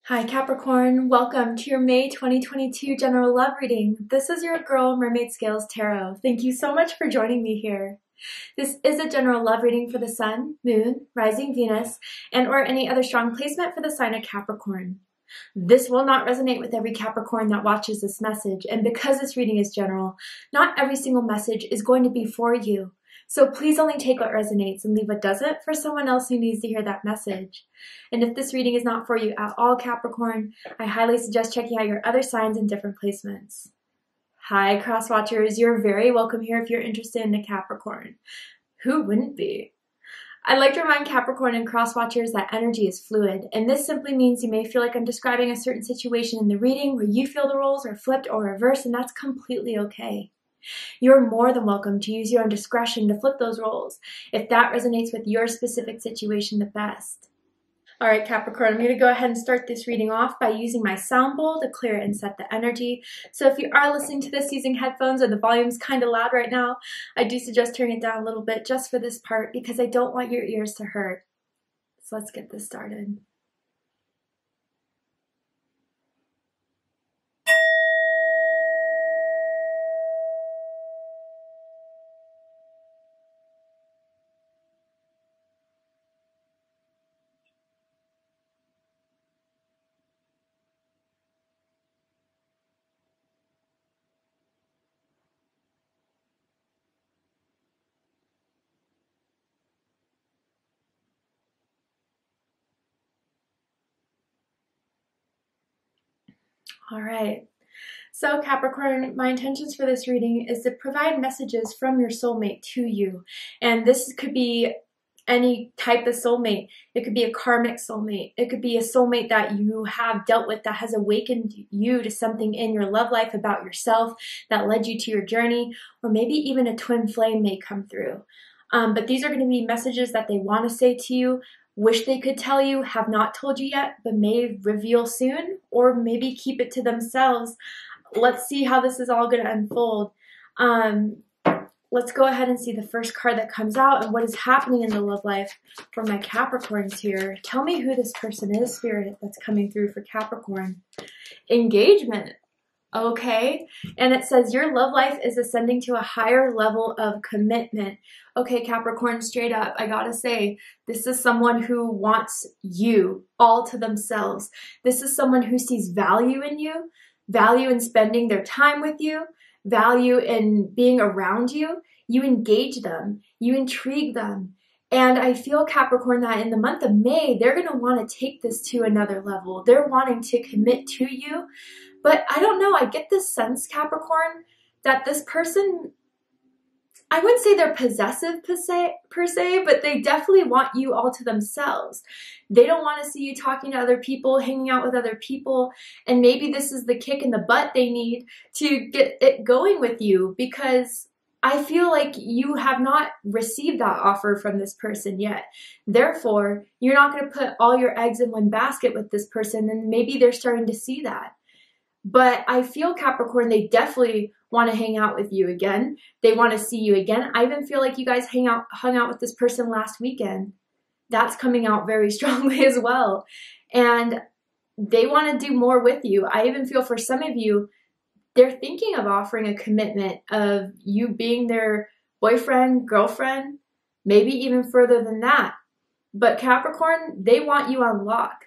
Hi Capricorn, welcome to your May 2022 general love reading. This is your girl Mermaid Scales Tarot. Thank you so much for joining me here. This is a general love reading for the Sun, Moon, Rising Venus, and or any other strong placement for the sign of Capricorn. This will not resonate with every Capricorn that watches this message, and because this reading is general, not every single message is going to be for you. So please only take what resonates and leave what doesn't for someone else who needs to hear that message. And if this reading is not for you at all, Capricorn, I highly suggest checking out your other signs and different placements. Hi, cross watchers. You're very welcome here if you're interested in a Capricorn. Who wouldn't be? I'd like to remind Capricorn and cross watchers that energy is fluid, and this simply means you may feel like I'm describing a certain situation in the reading where you feel the roles are flipped or reversed, and that's completely okay. You're more than welcome to use your own discretion to flip those roles if that resonates with your specific situation the best. All right, Capricorn, I'm going to go ahead and start this reading off by using my sound bowl to clear and set the energy. So if you are listening to this using headphones or the volume's kind of loud right now, I do suggest turning it down a little bit just for this part because I don't want your ears to hurt. So let's get this started. All right, so Capricorn, my intentions for this reading is to provide messages from your soulmate to you. And this could be any type of soulmate. It could be a karmic soulmate. It could be a soulmate that you have dealt with that has awakened you to something in your love life about yourself that led you to your journey, or maybe even a twin flame may come through. But these are going to be messages that they want to say to you, wish they could tell you, have not told you yet, but may reveal soon, or maybe keep it to themselves. Let's see how this is all going to unfold. Let's go ahead and see the first card that comes out and what is happening in the love life for my Capricorns here. Tell me who this person is, Spirit, that's coming through for Capricorn. Engagement. Okay, and it says your love life is ascending to a higher level of commitment. Okay, Capricorn, straight up, I gotta say, this is someone who wants you all to themselves. This is someone who sees value in you, value in spending their time with you, value in being around you. You engage them, you intrigue them. And I feel, Capricorn, that in the month of May, they're going to want to take this to another level. They're wanting to commit to you. But I don't know, I get this sense, Capricorn, that this person, I wouldn't say they're possessive per se, but they definitely want you all to themselves. They don't want to see you talking to other people, hanging out with other people, and maybe this is the kick in the butt they need to get it going with you, because I feel like you have not received that offer from this person yet. Therefore, you're not going to put all your eggs in one basket with this person, and maybe they're starting to see that. But I feel, Capricorn, they definitely want to hang out with you again. They want to see you again. I even feel like you guys hung out with this person last weekend. That's coming out very strongly as well. And they want to do more with you. I even feel for some of you, they're thinking of offering a commitment of you being their boyfriend, girlfriend, maybe even further than that. But Capricorn, they want you on lock.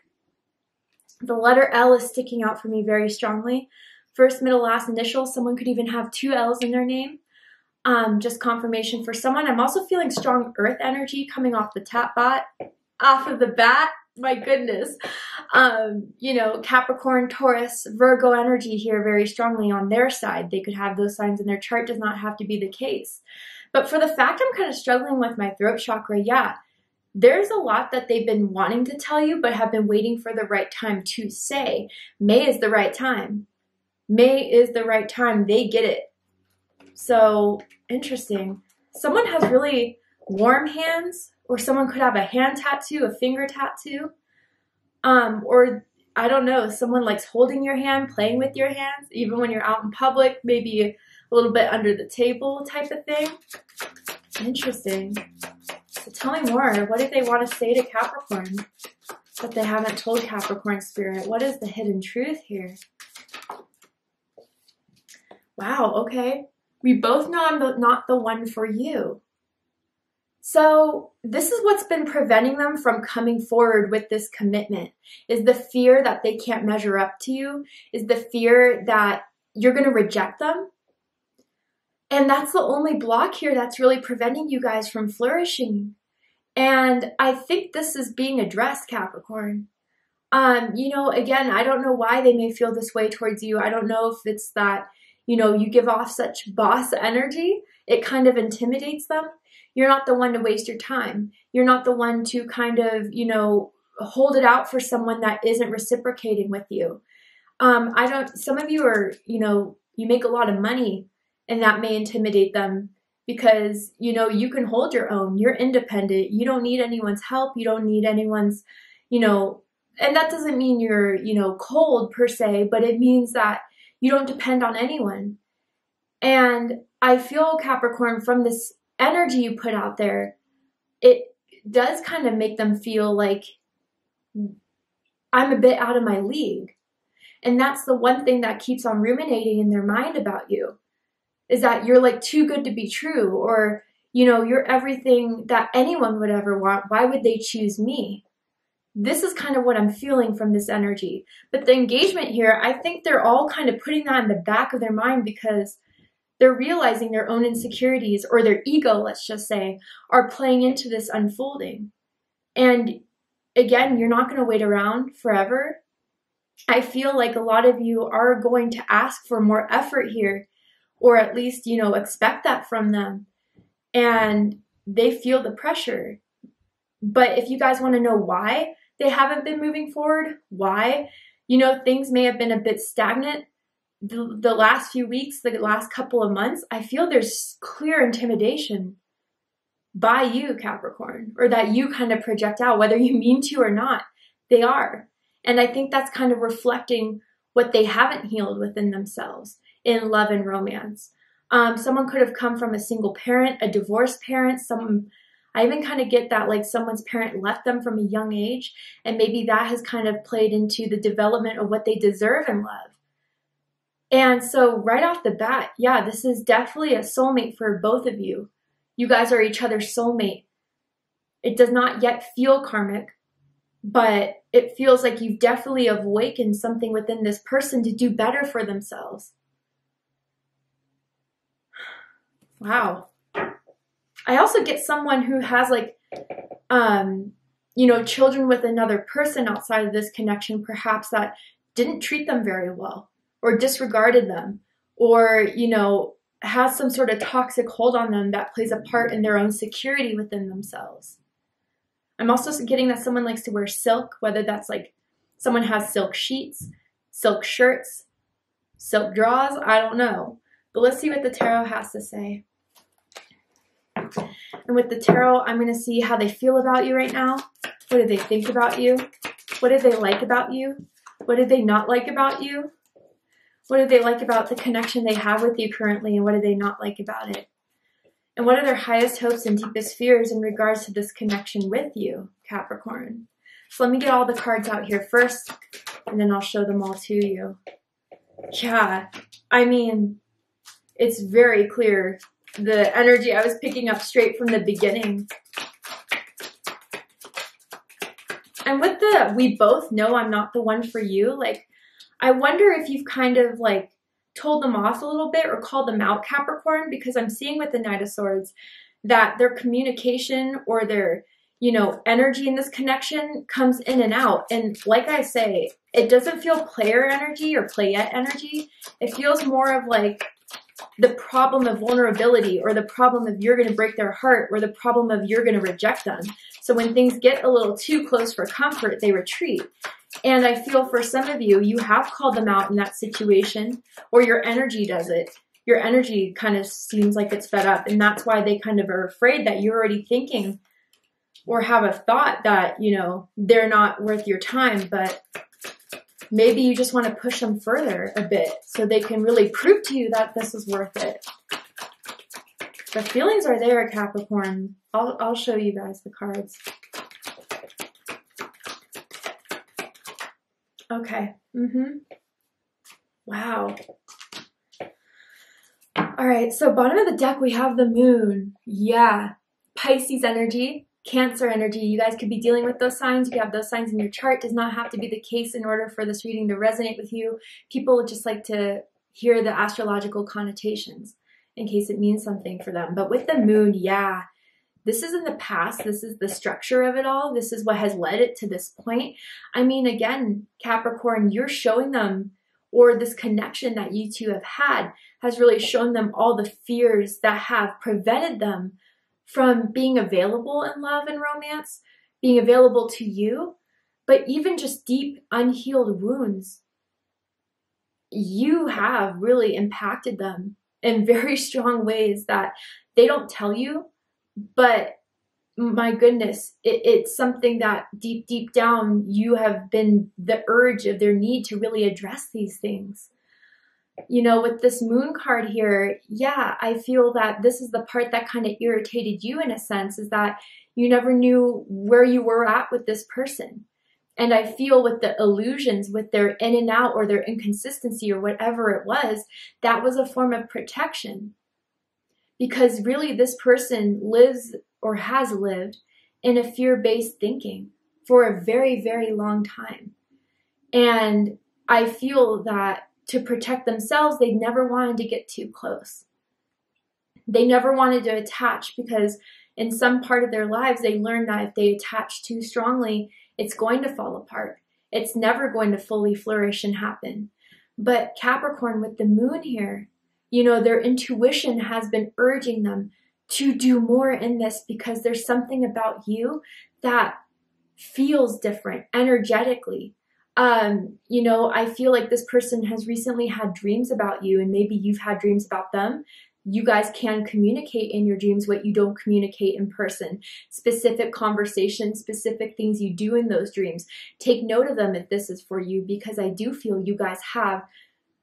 The letter L is sticking out for me very strongly. First, middle, last initial. Someone could even have two L's in their name. Just confirmation for someone. I'm also feeling strong earth energy coming off of the bat. My goodness. You know, Capricorn, Taurus, Virgo energy here very strongly on their side. They could have those signs in their chart. Does not have to be the case. But for the fact I'm kind of struggling with my throat chakra, yeah. There's a lot that they've been wanting to tell you, but have been waiting for the right time to say. May is the right time. May is the right time. They get it. So, interesting. Someone has really warm hands, or someone could have a hand tattoo, a finger tattoo. Or, I don't know, someone likes holding your hand, playing with your hands, even when you're out in public, maybe a little bit under the table type of thing. Interesting. So tell me more. What did they want to say to Capricorn? that they haven't told Capricorn Spirit? What is the hidden truth here? Wow, okay. We both know I'm not the one for you. So this is what's been preventing them from coming forward with this commitment, is the fear that they can't measure up to you, is the fear that you're going to reject them. And that's the only block here that's really preventing you guys from flourishing. And I think this is being addressed, Capricorn. You know, again, I don't know why they may feel this way towards you. I don't know if it's that, you know, you give off such boss energy. It kind of intimidates them. You're not the one to waste your time. You're not the one to kind of, you know, hold it out for someone that isn't reciprocating with you. Some of you are, you know, you make a lot of money, and that may intimidate them because, you know, you can hold your own. You're independent. You don't need anyone's help. You don't need anyone's, you know, and that doesn't mean you're, you know, cold per se, but it means that you don't depend on anyone. And I feel, Capricorn, from this energy you put out there, it does kind of make them feel like I'm a bit out of my league. And that's the one thing that keeps on ruminating in their mind about you, is that you're like too good to be true, or, you know, you're everything that anyone would ever want. Why would they choose me? This is kind of what I'm feeling from this energy. But the engagement here, I think they're all kind of putting that in the back of their mind because they're realizing their own insecurities, or their ego, let's just say, are playing into this unfolding. And again, you're not going to wait around forever. I feel like a lot of you are going to ask for more effort here, or at least, you know, expect that from them. And they feel the pressure. But if you guys want to know why they haven't been moving forward, why, you know, things may have been a bit stagnant the last few weeks, the last couple of months, I feel there's clear intimidation by you, Capricorn, or that you kind of project out, whether you mean to or not, they are. And I think that's kind of reflecting what they haven't healed within themselves in love and romance. Someone could have come from a single parent, a divorced parent, I even kind of get that like someone's parent left them from a young age, and maybe that has kind of played into the development of what they deserve in love. And so right off the bat, yeah, this is definitely a soulmate for both of you. You guys are each other's soulmate. It does not yet feel karmic, but it feels like you've definitely awakened something within this person to do better for themselves. Wow. I also get someone who has like, you know, children with another person outside of this connection, perhaps that didn't treat them very well, or disregarded them, or, you know, has some sort of toxic hold on them that plays a part in their own security within themselves. I'm also getting that someone likes to wear silk, whether that's like someone has silk sheets, silk shirts, silk drawers, I don't know. But let's see what the tarot has to say. And with the tarot, I'm going to see how they feel about you right now. What do they think about you? What do they like about you? What do they not like about you? What do they like about the connection they have with you currently, and what do they not like about it? And what are their highest hopes and deepest fears in regards to this connection with you, Capricorn? So let me get all the cards out here first, and then I'll show them all to you. Yeah, I mean, it's very clear. The energy I was picking up straight from the beginning. And with the, we both know I'm not the one for you, like, I wonder if you've kind of like told them off a little bit or called them out, Capricorn, because I'm seeing with the Knight of Swords that their communication or their, you know, energy in this connection comes in and out. And like I say, it doesn't feel player energy or playette energy. It feels more of like the problem of vulnerability, or the problem of you're going to break their heart, or the problem of you're going to reject them. So when things get a little too close for comfort, they retreat. And I feel for some of you, you have called them out in that situation, or your energy does it. Your energy kind of seems like it's fed up, and that's why they kind of are afraid that you're already thinking or have a thought that, you know, they're not worth your time, but maybe you just want to push them further a bit so they can really prove to you that this is worth it. The feelings are there, Capricorn. I'll show you guys the cards. Okay. Wow. All right, so bottom of the deck, we have the moon. Yeah. Pisces energy, Cancer energy. You guys could be dealing with those signs. If you have those signs in your chart, does not have to be the case in order for this reading to resonate with you. People just like to hear the astrological connotations in case it means something for them. But with the moon, yeah, this is in the past. This is the structure of it all. This is what has led it to this point. I mean, again, Capricorn, you're showing them, or this connection that you two have had has really shown them all the fears that have prevented them from being available in love and romance, being available to you, but even just deep unhealed wounds. You have really impacted them in very strong ways that they don't tell you, but my goodness, it's something that deep down you have been the urge of their need to really address these things. You know, with this moon card here, yeah, I feel that this is the part that kind of irritated you in a sense, is that you never knew where you were at with this person. And I feel with the illusions, with their in and out or their inconsistency or whatever it was, that was a form of protection. Because really this person lives or has lived in a fear-based thinking for a very, very long time. And I feel that to protect themselves, they never wanted to get too close. They never wanted to attach, because in some part of their lives, they learned that if they attach too strongly, it's going to fall apart. It's never going to fully flourish and happen. But Capricorn, with the moon here, you know, their intuition has been urging them to do more in this, because there's something about you that feels different energetically. You know, I feel like this person has recently had dreams about you, and maybe you've had dreams about them. You guys can communicate in your dreams what you don't communicate in person. Specific conversations, specific things you do in those dreams. Take note of them if this is for you, because I do feel you guys have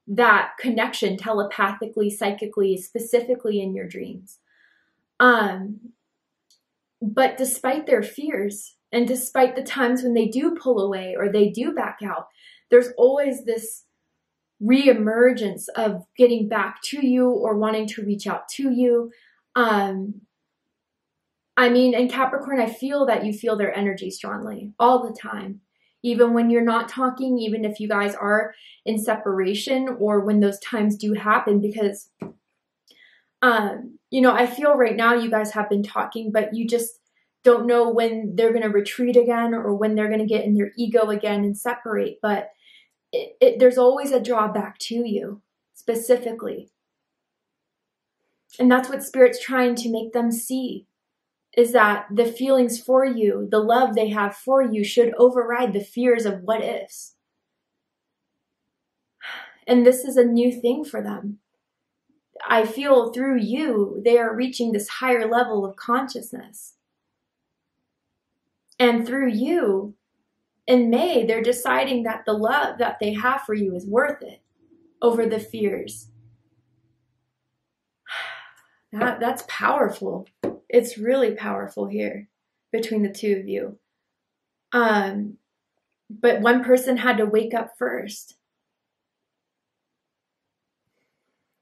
that connection telepathically, psychically, specifically in your dreams. But despite their fears, and despite the times when they do pull away or they do back out, there's always this reemergence of getting back to you or wanting to reach out to you. I mean, in Capricorn, I feel that you feel their energy strongly all the time. Even when you're not talking, even if you guys are in separation, or when those times do happen, because, you know, I feel right now you guys have been talking, but you just don't know when they're going to retreat again, or when they're going to get in their ego again and separate. But there's always a drawback to you, specifically. And that's what Spirit's trying to make them see, is that the feelings for you, the love they have for you, should override the fears of what ifs. And this is a new thing for them. I feel through you, they are reaching this higher level of consciousness. And through you, in May, they're deciding that the love that they have for you is worth it over the fears. That's powerful. It's really powerful here between the two of you. But one person had to wake up first.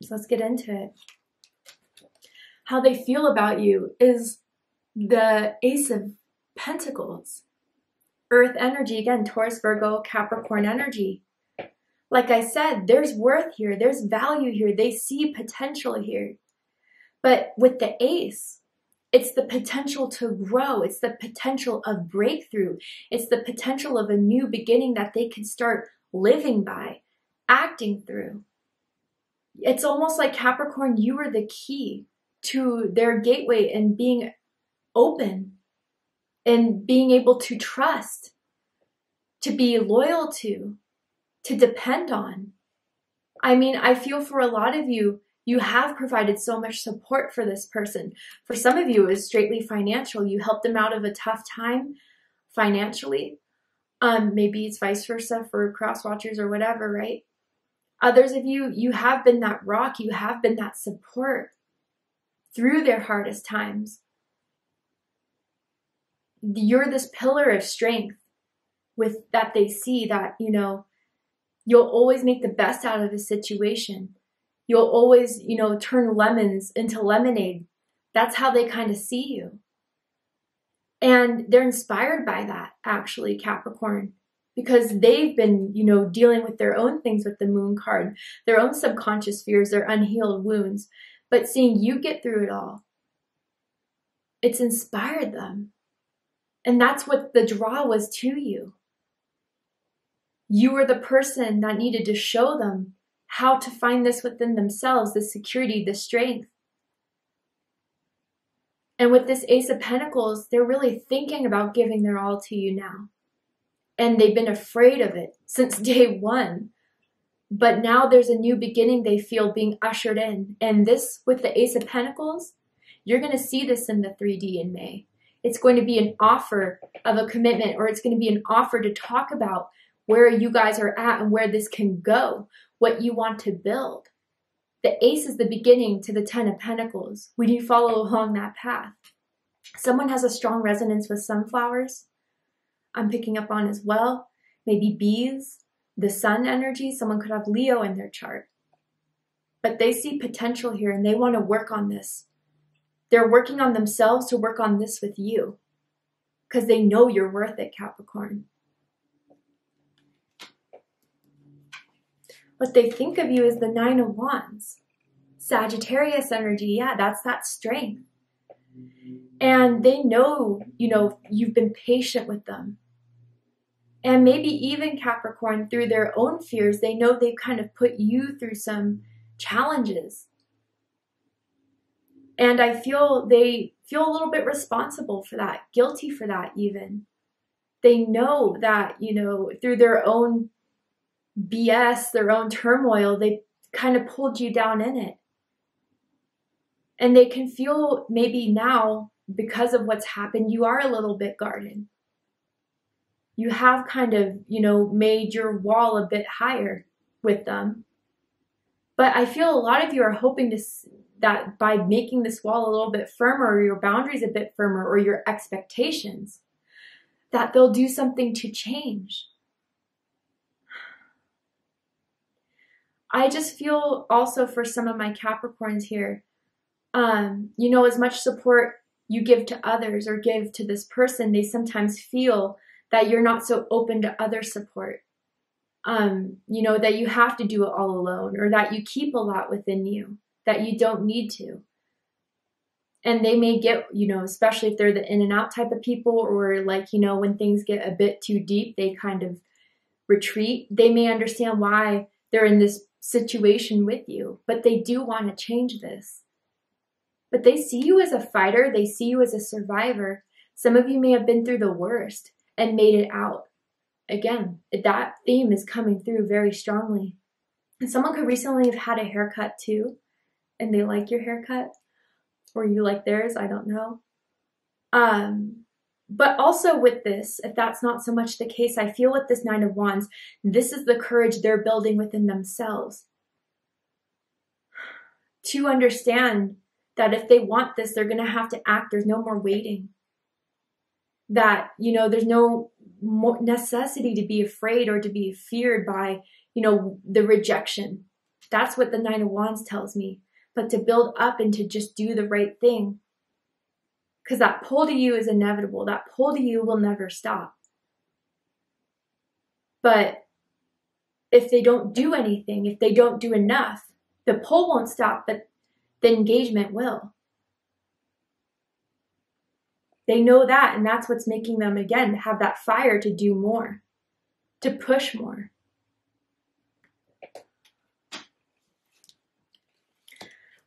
So let's get into it. How they feel about you is the Ace of Pentacles. Earth energy, again, Taurus, Virgo, Capricorn energy. Like I said, there's worth here. There's value here. They see potential here. But with the Ace, it's the potential to grow. It's the potential of breakthrough. It's the potential of a new beginning that they can start living by, acting through. It's almost like Capricorn, you were the key to their gateway and being open and being able to trust, to be loyal to depend on. I mean, I feel for a lot of you, you have provided so much support for this person. For some of you, it was straightly financial. You helped them out of a tough time financially. Maybe it's vice versa for cross watchers or whatever, right? Others of you, you have been that rock. You have been that support through their hardest times. You're this pillar of strength with that they see that, you know, You'll always make the best out of a situation. You'll always, turn lemons into lemonade. That's how they kind of see you. And they're inspired by that, actually, Capricorn, because they've been, dealing with their own things with the moon card, their own subconscious fears, their unhealed wounds. But seeing you get through it all, it's inspired them. And that's what the draw was to you. You were the person that needed to show them how to find this within themselves, the security, the strength. And with this Ace of Pentacles, they're really thinking about giving their all to you now. And they've been afraid of it since day one. But now there's a new beginning they feel being ushered in. And this, with the Ace of Pentacles, you're going to see this in the 3D in May. It's going to be an offer of a commitment, or it's going to be an offer to talk about where you guys are at and where this can go, what you want to build. The Ace is the beginning to the 10 of Pentacles when you follow along that path. Someone has a strong resonance with sunflowers. I'm picking up on as well. Maybe bees, the sun energy. Someone could have Leo in their chart. But they see potential here and they want to work on this. They're working on themselves to work on this with you because they know you're worth it, Capricorn. What they think of you is the 9 of Wands. Sagittarius energy, yeah, that's that strength. And they know, you've been patient with them. And maybe even Capricorn, through their own fears, they know they've kind of put you through some challenges. And I feel they feel a little bit responsible for that, guilty for that even. They know that, through their own BS, their own turmoil, they kind of pulled you down in it. And they can feel maybe now, because of what's happened, you are a little bit guarded. You have kind of, made your wall a bit higher with them. But I feel a lot of you are hoping that by making this wall a little bit firmer, or your boundaries a bit firmer, or your expectations, that they'll do something to change. I just feel also for some of my Capricorns here, as much support you give to others or give to this person, they sometimes feel that you're not so open to other support. That you have to do it all alone, or that you keep a lot within you that you don't need to. And they may get, especially if they're the in and out type of people, or when things get a bit too deep, they kind of retreat. They may understand why they're in this situation with you, but they do want to change this. But they see you as a fighter. They see you as a survivor. Some of you may have been through the worst and made it out. Again, that theme is coming through very strongly. And someone could recently have had a haircut too, and they like your haircut, or you like theirs, I don't know. But also with this, if that's not so much the case, I feel with this 9 of Wands, this is the courage they're building within themselves. To understand that if they want this, they're going to have to act. There's no more waiting. That, there's no more necessity to be afraid or to be feared by, the rejection. That's what the 9 of Wands tells me. But to build up and to just do the right thing. Because that pull to you is inevitable. That pull to you will never stop. But if they don't do anything, if they don't do enough, the pull won't stop, but the engagement will. They know that, and that's what's making them, again, have that fire to do more, to push more.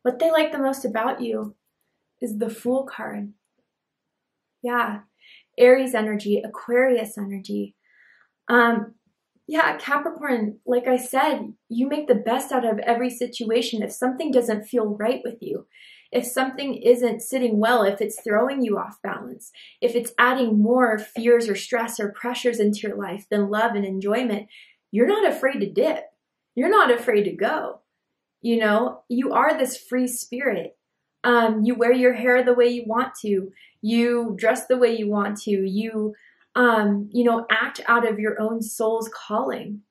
What they like the most about you is the Fool card. Yeah, Aries energy, Aquarius energy. Yeah, Capricorn, like I said, you make the best out of every situation. If something doesn't feel right with you, if something isn't sitting well, if it's throwing you off balance, if it's adding more fears or stress or pressures into your life than love and enjoyment, you're not afraid to dip. You're not afraid to go. You are this free spirit. You wear your hair the way you want to. You dress the way you want to. You act out of your own soul's calling.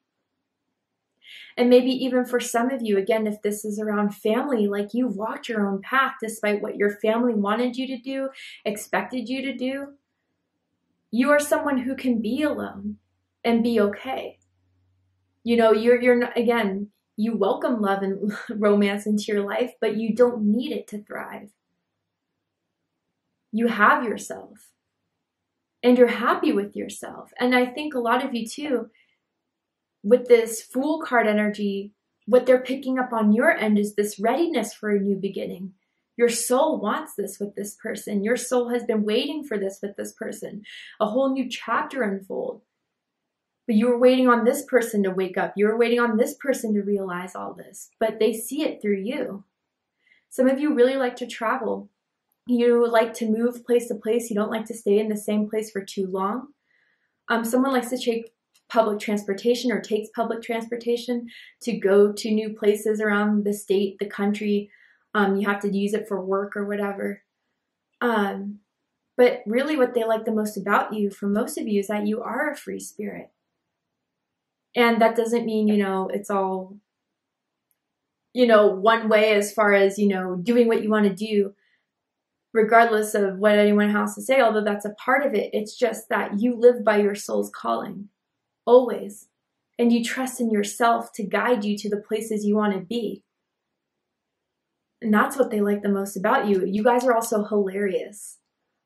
And maybe even for some of you, again, if this is around family, like you've walked your own path despite what your family wanted you to do, expected you to do. You are someone who can be alone and be okay. You know, you're not, again, you welcome love and romance into your life, but you don't need it to thrive. You have yourself and you're happy with yourself. And I think a lot of you too, with this Fool card energy, what they're picking up on your end is this readiness for a new beginning. Your soul wants this with this person. Your soul has been waiting for this with this person. A whole new chapter unfold. But you were waiting on this person to wake up. You were waiting on this person to realize all this. But they see it through you. Some of you really like to travel. You like to move place to place. You don't like to stay in the same place for too long. Someone likes to take public transportation or takes public transportation to go to new places around the state, the country. You have to use it for work or whatever. But really what they like the most about you, for most of you, is that you are a free spirit. And that doesn't mean, you know, it's all, you know, one way as far as, you know, doing what you want to do, regardless of what anyone has to say, although that's a part of it. It's just that you live by your soul's calling, always. And you trust in yourself to guide you to the places you want to be. And that's what they like the most about you. You guys are also hilarious.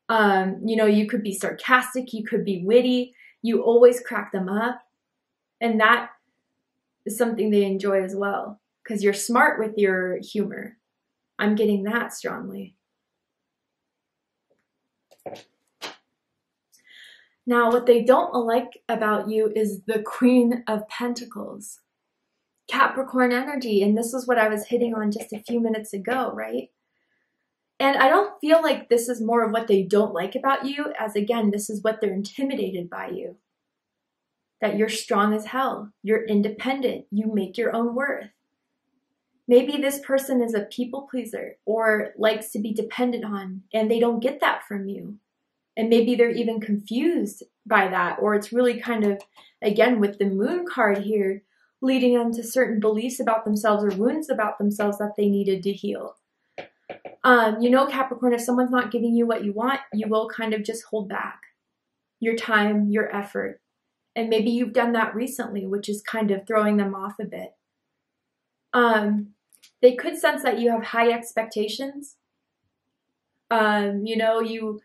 You know, you could be sarcastic, you could be witty, you always crack them up. And that is something they enjoy as well, because you're smart with your humor. I'm getting that strongly. Now, what they don't like about you is the Queen of Pentacles. Capricorn energy, and this is what I was hitting on just a few minutes ago, right? And I don't feel like this is more of what they don't like about you, as again, this is what they're intimidated by you. That you're strong as hell, you're independent, you make your own worth. Maybe this person is a people pleaser or likes to be dependent on, and they don't get that from you. And maybe they're even confused by that, or it's really kind of, again, with the Moon card here, leading them to certain beliefs about themselves or wounds about themselves that they needed to heal. You know, Capricorn, if someone's not giving you what you want, you will kind of just hold back your time, your effort. And maybe you've done that recently, which is kind of throwing them off a bit. They could sense that you have high expectations. You know, you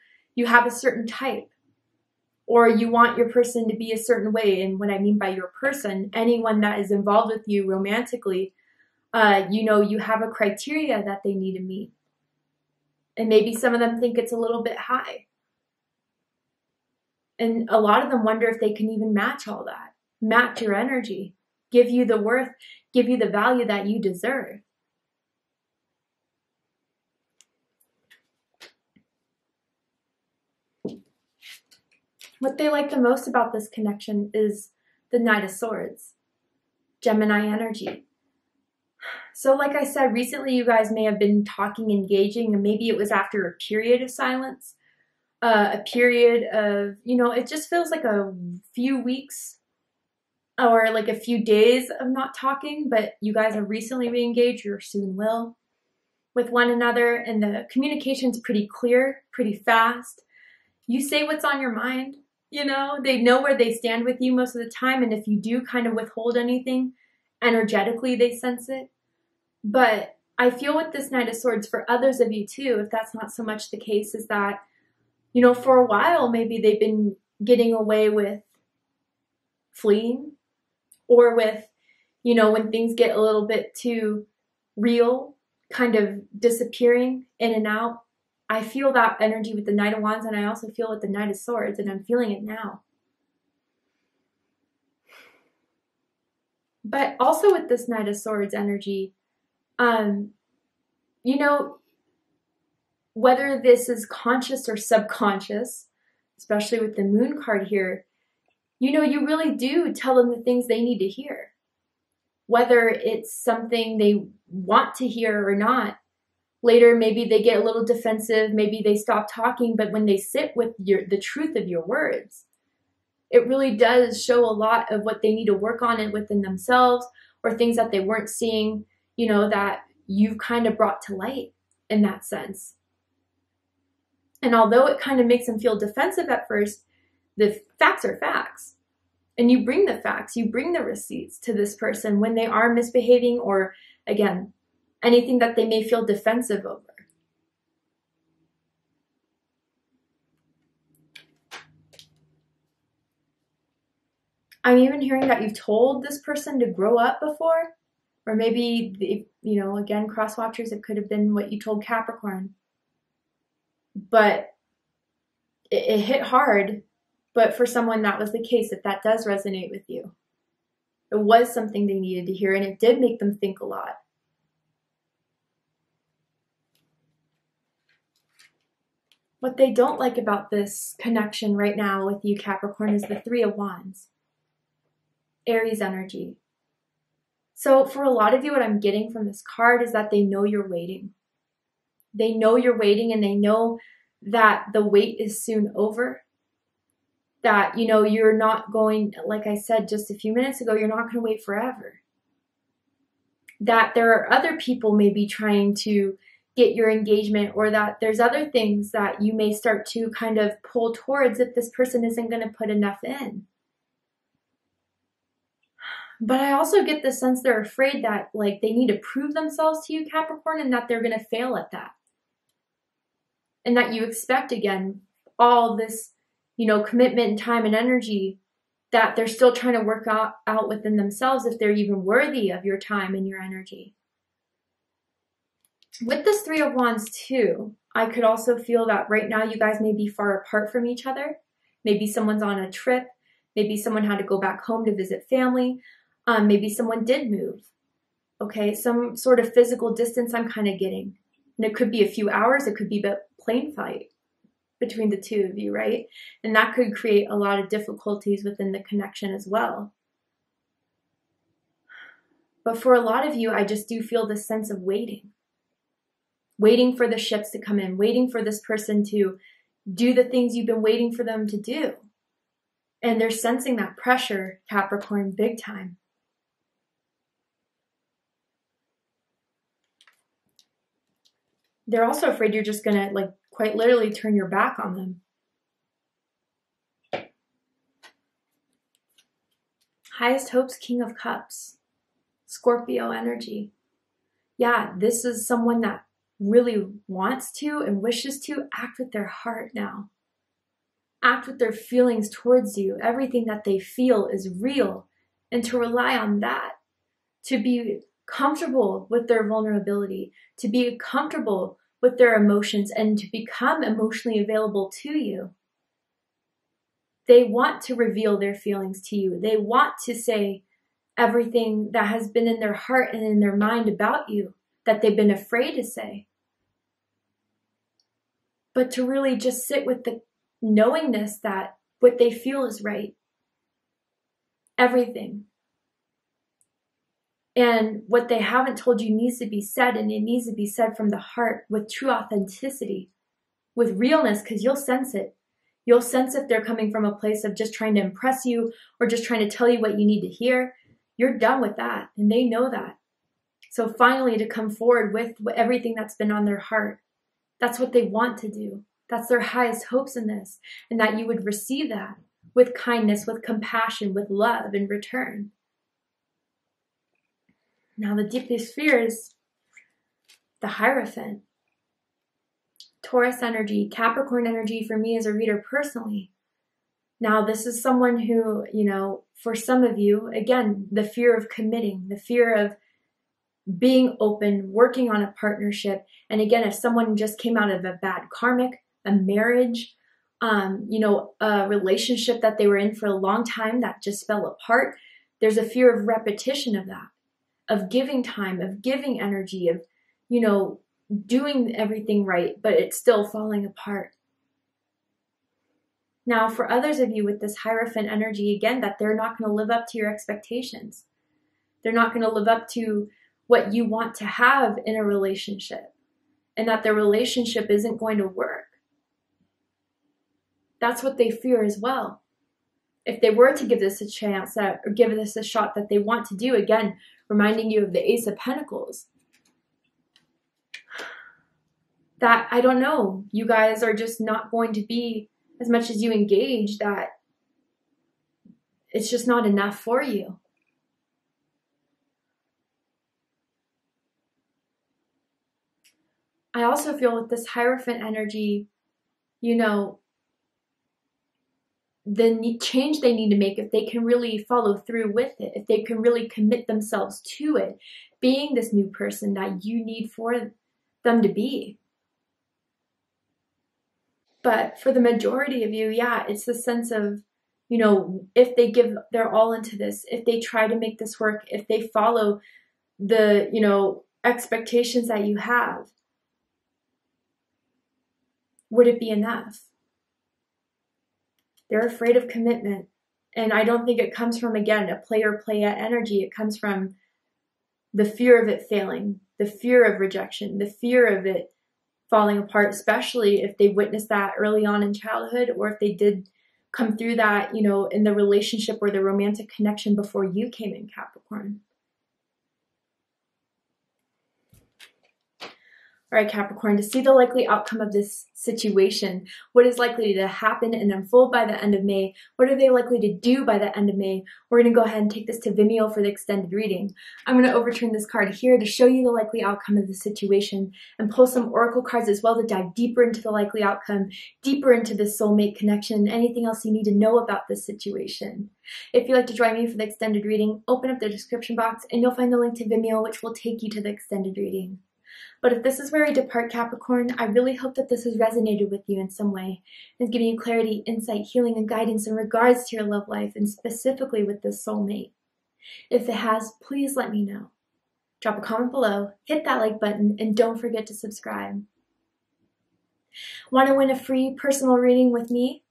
have a certain type, or you want your person to be a certain way. And what I mean by your person, anyone that is involved with you romantically, you know, you have a criteria that they need to meet. And maybe some of them think it's a little bit high. And a lot of them wonder if they can even match all that, match your energy, give you the worth, give you the value that you deserve. What they like the most about this connection is the Knight of Swords, Gemini energy. So like I said, recently you guys may have been talking, engaging, and maybe it was after a period of silence. A period of, you know, it just feels like a few weeks or like a few days of not talking, but you guys have recently re-engaged, or soon will, with one another, and the communication's pretty clear, pretty fast. You say what's on your mind, you know, they know where they stand with you most of the time, and if you do kind of withhold anything, energetically they sense it. But I feel with this Knight of Swords, for others of you too, if that's not so much the case, is that, you know, for a while, maybe they've been getting away with fleeing, or with, you know, when things get a little bit too real, kind of disappearing in and out. I feel that energy with the Knight of Wands, and I also feel with the Knight of Swords, and I'm feeling it now. But also with this Knight of Swords energy, you know, whether this is conscious or subconscious, especially with the Moon card here, you know, you really do tell them the things they need to hear. Whether it's something they want to hear or not. Later, maybe they get a little defensive, maybe they stop talking, but when they sit with the truth of your words, it really does show a lot of what they need to work on it within themselves, or things that they weren't seeing, you know, that you've kind of brought to light in that sense. And although it kind of makes them feel defensive at first, the facts are facts. And you bring the facts, you bring the receipts to this person when they are misbehaving, or again, anything that they may feel defensive over. I'm even hearing that you've told this person to grow up before, or maybe, you know, again, cross watchers, it could have been what you told Capricorn. But it hit hard. But for someone, that was the case, if that does resonate with you. It was something they needed to hear, and it did make them think a lot. What they don't like about this connection right now with you, Capricorn, is the Three of Wands. Aries energy. So for a lot of you, what I'm getting from this card is that they know you're waiting. They know you're waiting, and they know that the wait is soon over. That, you know, you're not going, like I said just a few minutes ago, you're not going to wait forever. That there are other people maybe trying to get your engagement, or that there's other things that you may start to kind of pull towards if this person isn't going to put enough in. But I also get the sense they're afraid that, like, they need to prove themselves to you, Capricorn, and that they're going to fail at that. And that you expect, again, all this, you know, commitment and time and energy, that they're still trying to work out within themselves if they're even worthy of your time and your energy. With this Three of Wands too, I could also feel that right now you guys may be far apart from each other. Maybe someone's on a trip. Maybe someone had to go back home to visit family. Maybe someone did move. Okay, some sort of physical distance I'm kind of getting. And it could be a few hours. It could be a plane flight between the two of you, right? And that could create a lot of difficulties within the connection as well. But for a lot of you, I just do feel this sense of waiting. Waiting for the ships to come in, waiting for this person to do the things you've been waiting for them to do. And they're sensing that pressure, Capricorn, big time. They're also afraid you're just going to, like, quite literally turn your back on them. Highest hopes, King of Cups. Scorpio energy. Yeah, this is someone that really wants to and wishes to act with their heart now. Act with their feelings towards you. Everything that they feel is real. And to rely on that. To be comfortable with their vulnerability. To be comfortable with their emotions, and to become emotionally available to you. They want to reveal their feelings to you. They want to say everything that has been in their heart and in their mind about you that they've been afraid to say. But to really just sit with the knowingness that what they feel is right. Everything. And what they haven't told you needs to be said, and it needs to be said from the heart with true authenticity, with realness, because you'll sense it. You'll sense if they're coming from a place of just trying to impress you or just trying to tell you what you need to hear. You're done with that, and they know that. So finally, to come forward with everything that's been on their heart, that's what they want to do. That's their highest hopes in this, and that you would receive that with kindness, with compassion, with love in return. Now the deepest fear is the Hierophant. Taurus energy, Capricorn energy for me as a reader personally. Now this is someone who, you know, for some of you, again, the fear of committing, the fear of being open, working on a partnership. And again, if someone just came out of a bad karmic, a marriage, you know, a relationship that they were in for a long time that just fell apart, there's a fear of repetition of that. Of giving time, of giving energy, of, you know, doing everything right, but it's still falling apart. Now, for others of you with this Hierophant energy, again, that they're not going to live up to your expectations. They're not going to live up to what you want to have in a relationship, and that the relationship isn't going to work. That's what they fear as well. If they were to give this a chance, or give this a shot that they want to do, again, reminding you of the Ace of Pentacles. That, I don't know, you guys are just not going to be, as much as you engage, that it's just not enough for you. I also feel with this Hierophant energy, you know, the change they need to make, if they can really follow through with it, if they can really commit themselves to it, being this new person that you need for them to be. But for the majority of you, yeah, it's the sense of, you know, if they give their all into this, if they try to make this work, if they follow the, you know, expectations that you have, would it be enough? They're afraid of commitment. And I don't think it comes from, again, a player-playette energy. It comes from the fear of it failing, the fear of rejection, the fear of it falling apart, especially if they witnessed that early on in childhood, or if they did come through that, you know, in the relationship or the romantic connection before you came in, Capricorn. All right, Capricorn, to see the likely outcome of this situation, what is likely to happen and unfold by the end of May, what are they likely to do by the end of May, we're going to go ahead and take this to Vimeo for the extended reading. I'm going to overturn this card here to show you the likely outcome of the situation and pull some oracle cards as well to dive deeper into the likely outcome, deeper into the soulmate connection, anything else you need to know about this situation. If you'd like to join me for the extended reading, open up the description box and you'll find the link to Vimeo, which will take you to the extended reading. But if this is where we depart, Capricorn, I really hope that this has resonated with you in some way and giving you clarity, insight, healing, and guidance in regards to your love life and specifically with this soulmate. If it has, please let me know. Drop a comment below, hit that like button, and don't forget to subscribe. Want to win a free personal reading with me?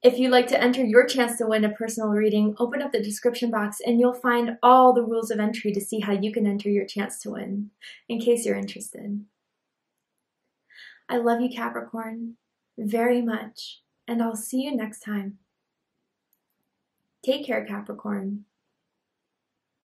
If you'd like to enter your chance to win a personal reading, open up the description box and you'll find all the rules of entry to see how you can enter your chance to win, in case you're interested. I love you, Capricorn, very much, and I'll see you next time. Take care, Capricorn.